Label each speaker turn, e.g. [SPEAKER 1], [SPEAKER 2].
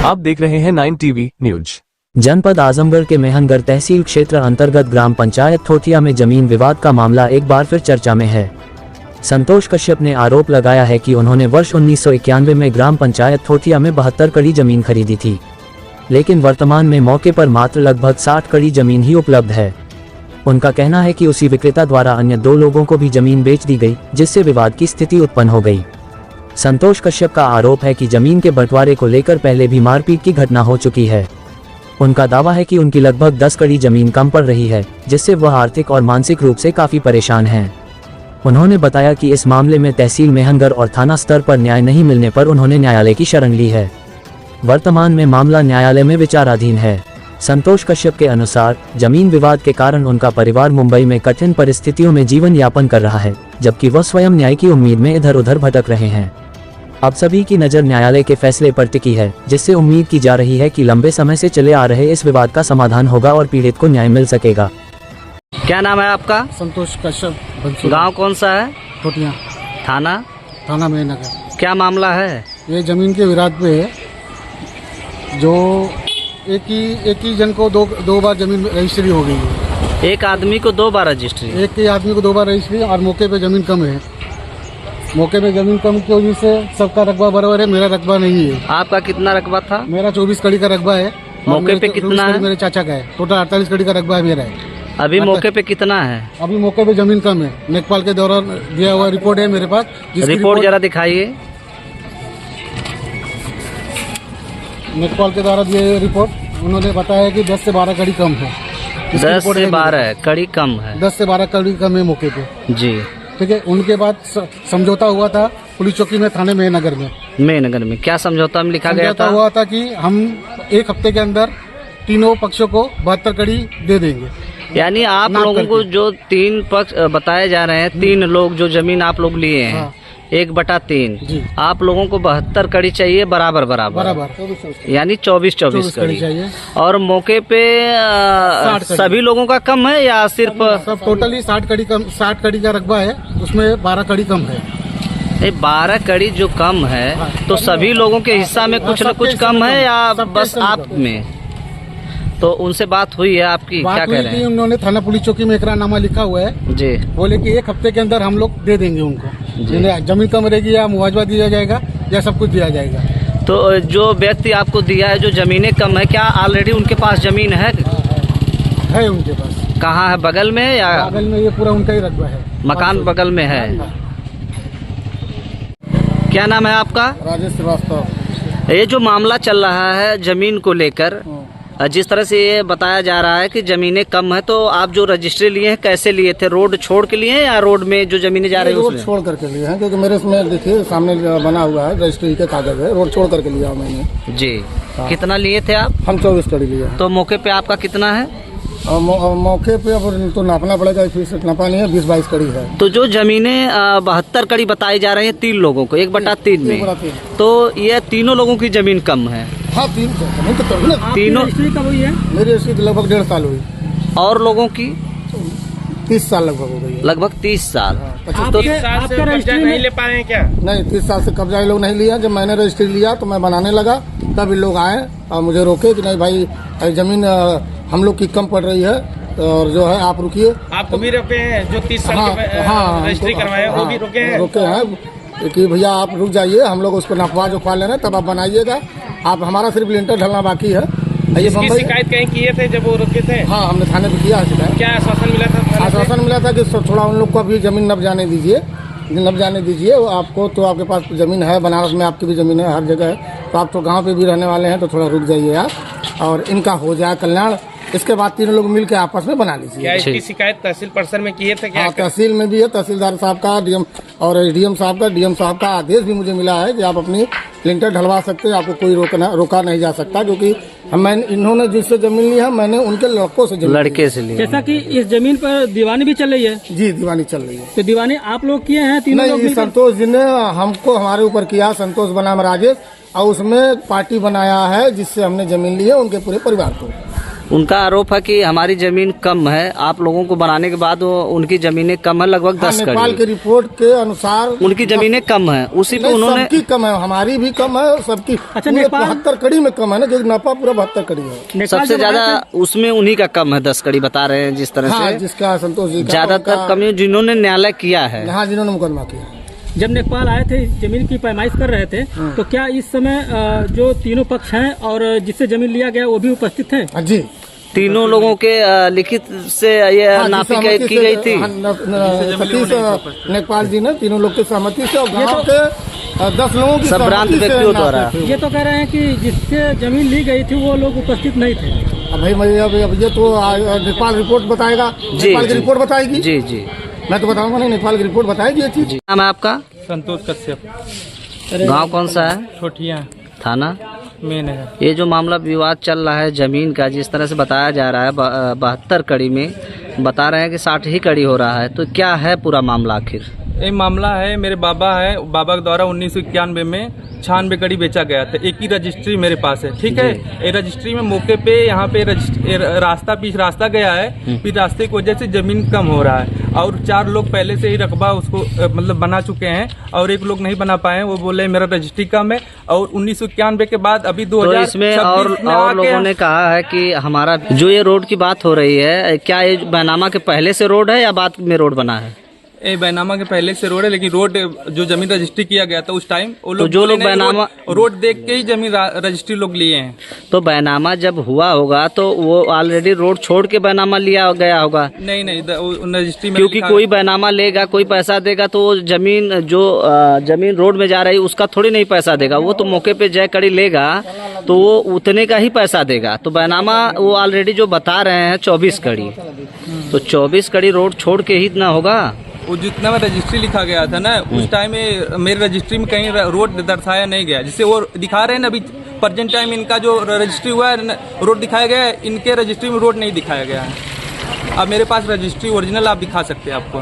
[SPEAKER 1] आप देख रहे हैं 9 टीवी न्यूज।
[SPEAKER 2] जनपद आजमगढ़ के मेहनगढ़ तहसील क्षेत्र अंतर्गत ग्राम पंचायत थोथिया में जमीन विवाद का मामला एक बार फिर चर्चा में है। संतोष कश्यप ने आरोप लगाया है कि उन्होंने वर्ष 1991 में ग्राम पंचायत थोथिया में 72 कड़ी जमीन खरीदी थी, लेकिन वर्तमान में मौके पर मात्र लगभग 60 कड़ी जमीन ही उपलब्ध है। उनका कहना है कि उसी विक्रेता द्वारा अन्य 2 लोगों को भी जमीन बेच दी गई, जिससे विवाद की स्थिति उत्पन्न हो गई। संतोष कश्यप का आरोप है कि जमीन के बंटवारे को लेकर पहले भी मारपीट की घटना हो चुकी है। उनका दावा है कि उनकी लगभग 10 कड़ी जमीन कम पड़ रही है, जिससे वह आर्थिक और मानसिक रूप से काफी परेशान हैं। उन्होंने बताया कि इस मामले में तहसील मेहनगढ़ और थाना स्तर पर न्याय नहीं मिलने पर उन्होंने न्यायालय की शरण ली है। वर्तमान में मामला न्यायालय में विचाराधीन है। संतोष कश्यप के अनुसार जमीन विवाद के कारण उनका परिवार मुंबई में कठिन परिस्थितियों में जीवन यापन कर रहा है, जबकि वह स्वयं न्याय की उम्मीद में इधर उधर भटक रहे हैं। अब सभी की नज़र न्यायालय के फैसले पर टिकी है, जिससे उम्मीद की जा रही है कि लंबे समय से चले आ रहे इस विवाद का समाधान होगा और पीड़ित को न्याय मिल सकेगा।
[SPEAKER 3] क्या नाम है आपका?
[SPEAKER 4] संतोष कश्यप।
[SPEAKER 3] गांव कौन सा है?
[SPEAKER 4] थोथिया।
[SPEAKER 3] थाना
[SPEAKER 4] मेहनगढ़।
[SPEAKER 3] क्या मामला है?
[SPEAKER 4] ये जमीन के विराद पे है, जो एक ही जन को दो बार जमीन रजिस्ट्री हो गई है।
[SPEAKER 3] एक आदमी को 2 बार रजिस्ट्री?
[SPEAKER 4] एक ही आदमी को 2 बार रजिस्ट्री, और मौके पे जमीन कम है। मौके पे जमीन कम की वजह से सबका रकबा बराबर है, मेरा रकबा नहीं है।
[SPEAKER 3] आपका कितना रकबा था?
[SPEAKER 4] मेरा 24 कड़ी का रकबा है।
[SPEAKER 3] मौके पे कितना है?
[SPEAKER 4] मेरे चाचा का है। टोटल 48 कड़ी का रकबा है मेरा है।
[SPEAKER 3] अभी मौके पे कितना है?
[SPEAKER 4] अभी मौके पे जमीन कम है। लेखपाल के दौरान दिया हुआ रिपोर्ट है मेरे पास।
[SPEAKER 3] रिपोर्ट जरा दिखाइए।
[SPEAKER 4] लेखपाल के द्वारा दिए रिपोर्ट, उन्होंने बताया कि 10 से 12 कड़ी कम है।
[SPEAKER 3] 10 से 12 कड़ी कम है।
[SPEAKER 4] 10 से 12 कड़ी कम है मौके पे।
[SPEAKER 3] जी
[SPEAKER 4] ठीक है। उनके बाद समझौता हुआ था पुलिस चौकी में, थाने मेहनगढ़ में। क्या समझौता में लिखा गया था? हुआ था कि हम 1 हफ्ते के अंदर तीनों पक्षों को 72 कड़ी दे देंगे।
[SPEAKER 3] यानी आप लोगों को जो 3 पक्ष बताए जा रहे हैं, 3 लोग जो जमीन आप लोग लिए हैं,
[SPEAKER 4] हाँ।
[SPEAKER 3] 1/3 आप लोगों को 72 कड़ी चाहिए बराबर। यानी 24 कड़ी
[SPEAKER 4] चाहिए।
[SPEAKER 3] और मौके पे सभी लोगों का कम है या सिर्फ?
[SPEAKER 4] सब टोटली 60 कड़ी का रकबा है, उसमें 12 कड़ी कम है।
[SPEAKER 3] 12 कड़ी जो कम है, तो सभी लोगों के हिस्सा में कुछ न कुछ कम है या बस आप में? तो उनसे बात हुई है आपकी? क्या कह रहे हैं?
[SPEAKER 4] उन्होंने थाना पुलिस चौकी में इकरारनामा लिखा हुआ है
[SPEAKER 3] जी।
[SPEAKER 4] बोले कि 1 हफ्ते के अंदर हम लोग दे देंगे उनको। जमीन कम रहेगी या मुआवजा दिया जाएगा या सब कुछ दिया जाएगा।
[SPEAKER 3] तो जो व्यक्ति आपको दिया है, जो जमीनें कम है, क्या ऑलरेडी उनके पास जमीन है?
[SPEAKER 4] उनके पास।
[SPEAKER 3] कहाँ है? बगल में या?
[SPEAKER 4] बगल में। ये पूरा उनका ही रकबा है।
[SPEAKER 3] मकान बगल में है। क्या नाम है आपका?
[SPEAKER 4] राजेश श्रीवास्तव।
[SPEAKER 3] ये जो मामला चल रहा है जमीन को लेकर, जिस तरह से ये बताया जा रहा है कि जमीनें कम है, तो आप जो रजिस्ट्री लिए हैं कैसे लिए थे? रोड छोड़ के लिए या रोड में जो जमीनें जा रही है
[SPEAKER 4] रोड छोड़ करके लिए हैं? क्योंकि मेरे इसमें देखिए सामने बना हुआ है, रजिस्ट्री के कागज है। रोड छोड़ करके लिया मैंने।
[SPEAKER 3] जी। कितना लिए थे आप?
[SPEAKER 4] हम 24 कड़ी लिए।
[SPEAKER 3] तो मौके पे आपका कितना है?
[SPEAKER 4] मौके पे अब तो नापना पड़ेगा, फिर से नापा नहीं है। 20-22 कड़ी है।
[SPEAKER 3] तो जो जमीनें 72 कड़ी बताई जा रही है 3 लोगों को, 1/3 में, तो ये तीनों लोगों की जमीन कम है?
[SPEAKER 4] हाँ, 3
[SPEAKER 3] तीनों।
[SPEAKER 4] कब हुई है? मेरी रजिस्ट्री लगभग 1.5 साल हुई।
[SPEAKER 3] और लोगों की
[SPEAKER 4] 30 साल लगभग हो गई।
[SPEAKER 3] लगभग 30 साल।
[SPEAKER 4] तो
[SPEAKER 5] आपका रजिस्ट्री नहीं ले पा रहे हैं क्या?
[SPEAKER 4] नहीं, 30 साल से कब्जा लोग नहीं लिया। जब मैंने रजिस्ट्री लिया तो मैं बनाने लगा, तब इन लोग आए और मुझे रोके कि नहीं भाई, जमीन हम लोग की कम पड़ रही है और जो है आप रुकिए।
[SPEAKER 5] आपको भी रोके हैं? जो 30 साल रजिस्ट्री करवाए वो भी रोके हैं?
[SPEAKER 4] रोके हैं कि भैया आप रुक जाइए, हम लोग उसको नफवा जो ले रहे हैं, तब आप बनाइएगा। आप हमारा सिर्फ लिंटर ढलना बाकी है।
[SPEAKER 5] ये शिकायत कहीं किए थे जब वो रुके थे?
[SPEAKER 4] हाँ, हमने थाने पे किया है शिकायत।
[SPEAKER 5] क्या आश्वासन मिला था?
[SPEAKER 4] आश्वासन मिला था कि थोड़ा उन लोग को अभी जमीन नप जाने दीजिए। आपको तो आपके पास जमीन है, बनारस में आपकी भी जमीन है, हर जगह है, तो आप तो गांव पे भी रहने वाले हैं, तो थोड़ा रुक जाइए आप, और इनका हो जाए कल्याण। इसके बाद 3 लोग मिल के आपस में बना लीजिए।
[SPEAKER 5] क्या इसकी शिकायत तहसील परिसर में किए थे?
[SPEAKER 4] हाँ, तहसील में भी है। तहसीलदार साहब का, डीएम और एसडीएम साहब का आदेश भी मुझे मिला है कि आप अपनी लिंटर ढलवा सकते हैं, आपको कोई रोका नहीं जा सकता। क्योंकि इन्होंने जिससे जमीन ली है, मैंने उनके लड़के से ली।
[SPEAKER 6] जैसा कि इस जमीन पर दीवानी भी चल रही है।
[SPEAKER 4] जी, दीवानी चल रही है।
[SPEAKER 6] तो दीवानी आप लोग किए हैं? तीनों लोग?
[SPEAKER 4] संतोष जी ने हमको हमारे ऊपर किया, संतोष बनाम राजेश, और उसमें पार्टी बनाया है जिससे हमने जमीन ली है उनके पूरे परिवार को।
[SPEAKER 3] उनका आरोप है कि हमारी जमीन कम है, आप लोगों को बनाने के बाद वो उनकी जमीनें कम है, लगभग
[SPEAKER 4] हाँ,
[SPEAKER 3] 10
[SPEAKER 4] नेपाल
[SPEAKER 3] कड़ी
[SPEAKER 4] के रिपोर्ट के अनुसार
[SPEAKER 3] उनकी जमीनें कम है, उसी पे
[SPEAKER 4] नहीं,
[SPEAKER 3] उन्होंने
[SPEAKER 4] सबकी कम है, हमारी भी कम है, सबकी
[SPEAKER 6] अच्छा,
[SPEAKER 4] पूरे
[SPEAKER 6] नेपाल-
[SPEAKER 4] 72 कड़ी में कम है ना, जो नफा पूरा 72 कड़ी है।
[SPEAKER 6] नेपाल
[SPEAKER 3] सबसे
[SPEAKER 6] जब आए
[SPEAKER 3] ज्यादा उसमें उन्हीं का कम है, 10 कड़ी बता रहे हैं जिस तरह
[SPEAKER 4] हाँ,
[SPEAKER 3] से
[SPEAKER 4] जिसका संतोष जी का
[SPEAKER 3] ज्यादातर
[SPEAKER 4] उनका-
[SPEAKER 3] कमी जिन्होंने न्यायालय किया है।
[SPEAKER 4] हाँ, जिन्होंने मुकदमा किया।
[SPEAKER 6] थे, जब नेपाल आए थे जमीन की पैमाइश कर रहे थे, तो क्या इस समय जो तीनों पक्ष हैं और जिससे जमीन लिया गया वो भी उपस्थित थे?
[SPEAKER 4] हाँ जी,
[SPEAKER 6] तीनों लोगों के लिखित से ये
[SPEAKER 4] हाँ,
[SPEAKER 6] नापी
[SPEAKER 4] सहमति
[SPEAKER 6] की
[SPEAKER 4] से-
[SPEAKER 6] गई थी।
[SPEAKER 4] हाँ, सतीश नेपाल जी ने तीनों लोग की सहमति से और गाँव के 10 लोगों की
[SPEAKER 6] सब भ्रांत
[SPEAKER 4] सहमति से
[SPEAKER 6] व्यक्तियों द्वारा।
[SPEAKER 4] नापे थे।
[SPEAKER 6] ये तो कह रहे हैं कि जिससे जमीन ली गई थी वो लोग उपस्थित नहीं थे।
[SPEAKER 4] अब भाई मैं अब ये तो नेपाल रिपोर्ट बताएगा, नेपाल की रिपोर्ट बताएगी।
[SPEAKER 3] जी जी,
[SPEAKER 4] मैं तो बताऊंगा नहीं, नेपाल की रिपोर्ट बताएगी ये चीज।
[SPEAKER 3] नाम है आपका?
[SPEAKER 5] संतोष कश्यप,
[SPEAKER 3] गांव कौन सा है?
[SPEAKER 5] छोटिया
[SPEAKER 3] थाना?
[SPEAKER 5] मेन है।
[SPEAKER 3] ये जो मामला विवाद चल रहा है जमीन का, जिस तरह से बताया जा रहा है 72 कड़ी में, बता रहे हैं कि 60 ही कड़ी हो रहा है, तो क्या है पूरा मामला आखिर?
[SPEAKER 5] ये मामला है, मेरे बाबा है, बाबा के द्वारा 1991 में 96 कड़ी बेचा गया था। एक ही रजिस्ट्री मेरे पास है, ठीक है। ये रजिस्ट्री में मौके पे यहाँ पे रास्ता गया है, फिर रास्ते की वजह से जमीन कम हो रहा है और 4 लोग पहले से ही रकबा उसको मतलब बना चुके हैं और एक लोग नहीं बना पाए हैं। वो बोले मेरा रजिस्ट्री कम है और 1991 के बाद अभी 2026
[SPEAKER 3] तो इसमें और लोगों ने कहा है कि हमारा जो ये रोड की बात हो रही है, क्या ये बैनामा के पहले से रोड है या बाद में रोड बना है?
[SPEAKER 5] ये बैनामा के पहले से रोड है, लेकिन रोड जो जमीन रजिस्ट्री किया गया था उस टाइम वो लोग
[SPEAKER 3] तो जो लोग बैनामा
[SPEAKER 5] रोड देख के ही जमीन रजिस्ट्री लोग लिए हैं।
[SPEAKER 3] तो बैनामा जब हुआ होगा तो वो ऑलरेडी रोड छोड़ के बैनामा लिया गया होगा।
[SPEAKER 5] नहीं रजिस्ट्री में
[SPEAKER 3] क्योंकि कोई बैनामा लेगा, कोई पैसा देगा तो वो जमीन जो जमीन रोड में जा रही है उसका थोड़ी नहीं पैसा देगा, वो तो मौके पे जय कड़ी लेगा तो वो उतने का ही पैसा देगा। तो बैनामा वो ऑलरेडी जो बता रहे हैं 24 कड़ी, तो 24 कड़ी रोड छोड़ के ही इतना होगा।
[SPEAKER 5] वो जितना में रजिस्ट्री लिखा गया था ना उस टाइम में मेरे रजिस्ट्री में कहीं रोड दर्शाया नहीं गया, जिससे वो दिखा रहे हैं ना अभी प्रेजेंट टाइम इनका जो रजिस्ट्री हुआ है रोड दिखाया गया है, इनके रजिस्ट्री में रोड नहीं दिखाया गया है। अब मेरे पास रजिस्ट्री ओरिजिनल आप दिखा सकते हैं आपको।